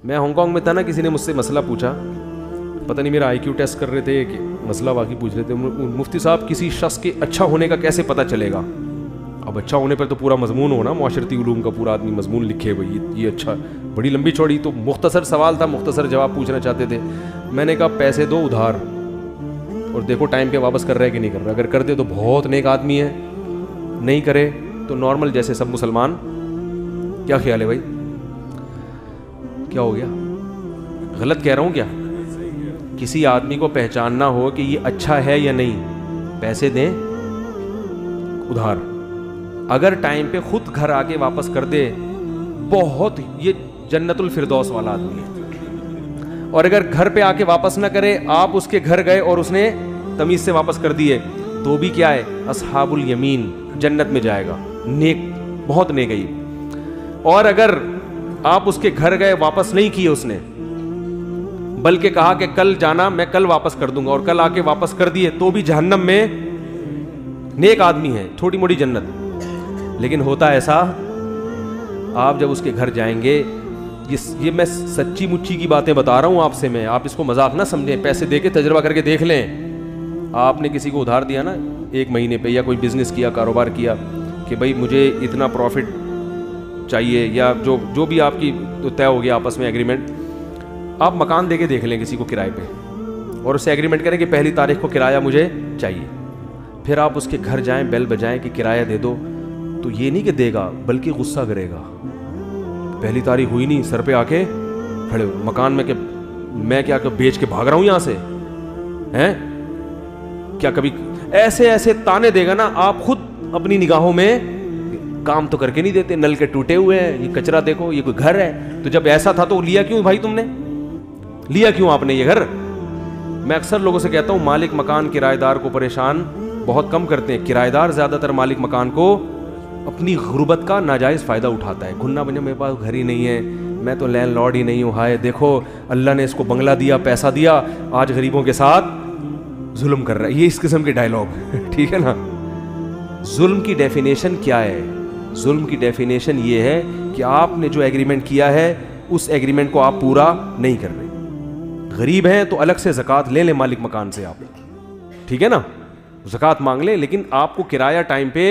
मैं हांगकांग में था ना, किसी ने मुझसे मसला पूछा, पता नहीं मेरा आईक्यू टेस्ट कर रहे थे कि मसला वाकई पूछ रहे थे। मुफ्ती साहब, किसी शख्स के अच्छा होने का कैसे पता चलेगा? अब अच्छा होने पर तो पूरा मजमून हो ना, माशरती उलूम का पूरा आदमी मजमून लिखे भाई ये अच्छा, बड़ी लंबी चौड़ी। तो मुख्तसर सवाल था, मुख्तसर जवाब पूछना चाहते थे। मैंने कहा पैसे दो उधार और देखो टाइम पे वापस कर रहा है कि नहीं कर रहा। अगर कर दे तो बहुत नेक आदमी है, नहीं करे तो नॉर्मल जैसे सब मुसलमान। क्या ख्याल है भाई? क्या हो गया? गलत कह रहा हूं क्या? किसी आदमी को पहचानना हो कि ये अच्छा है या नहीं, पैसे दें उधार। अगर टाइम पे खुद घर आके वापस कर दे, बहुत ये जन्नतुल फिरदौस वाला आदमी है। और अगर घर पे आके वापस ना करे, आप उसके घर गए और उसने तमीज से वापस कर दिए, तो भी क्या है? अस्हाबुल यमीन, जन्नत में जाएगा, नेक, बहुत नेक है ये। और अगर आप उसके घर गए, वापस नहीं किए उसने, बल्कि कहा कि कल जाना, मैं कल वापस कर दूंगा, और कल आके वापस कर दिए, तो भी जहन्नम में। नेक आदमी है, छोटी मोटी जन्नत। लेकिन होता ऐसा, आप जब उसके घर जाएंगे, ये मैं सच्ची मुच्ची की बातें बता रहा हूं आपसे मैं, आप इसको मजाक ना समझें। पैसे देके तजर्बा करके देख लें। आपने किसी को उधार दिया ना 1 महीने पे, या कोई बिजनेस किया, कारोबार किया कि भाई मुझे इतना प्रॉफिट चाहिए, या जो भी आपकी तो तय हो गया आपस में एग्रीमेंट, आप मकान देके देख लें किसी को किराए पे, और उससे एग्रीमेंट करें कि 1 तारीख को किराया मुझे चाहिए। फिर आप उसके घर जाएं, बेल बजाएं कि किराया दे दो, तो ये नहीं कि देगा, बल्कि गुस्सा करेगा। 1 तारीख हुई नहीं, सर पे आके खड़े हो मकान में, कि मैं क्या बेच के भाग रहा हूं यहां से, हैं? क्या कभी ऐसे ऐसे ताने देगा ना, आप खुद अपनी निगाहों में काम तो करके नहीं देते। नल के टूटे हुए हैं, ये कचरा देखो, ये कोई घर है? तो जब ऐसा था तो लिया क्यों भाई तुमने? लिया क्यों आपने ये घर? मैं अक्सर लोगों से कहता हूं, मालिक मकान किराएदार को परेशान बहुत कम करते हैं। किराएदार ज्यादातर मालिक मकान को अपनी गुर्बत का नाजायज फायदा उठाता है। घुन्ना बने, मेरे पास घर ही नहीं है, मैं तो लैंडलॉर्ड ही नहीं हूं, हाय देखो अल्लाह ने इसको बंगला दिया, पैसा दिया, आज गरीबों के साथ जुल्म कर रहा है। ये इस किस्म के डायलॉग ठीक है ना? जुल्म की डेफिनेशन क्या है? जुल्म की डेफिनेशन ये है कि आपने जो एग्रीमेंट किया है, उस एग्रीमेंट को आप पूरा नहीं कर रहे। गरीब हैं तो अलग से ज़कात ले लें मालिक मकान से आप, ठीक है ना? ज़कात मांग लें, लेकिन आपको किराया टाइम पे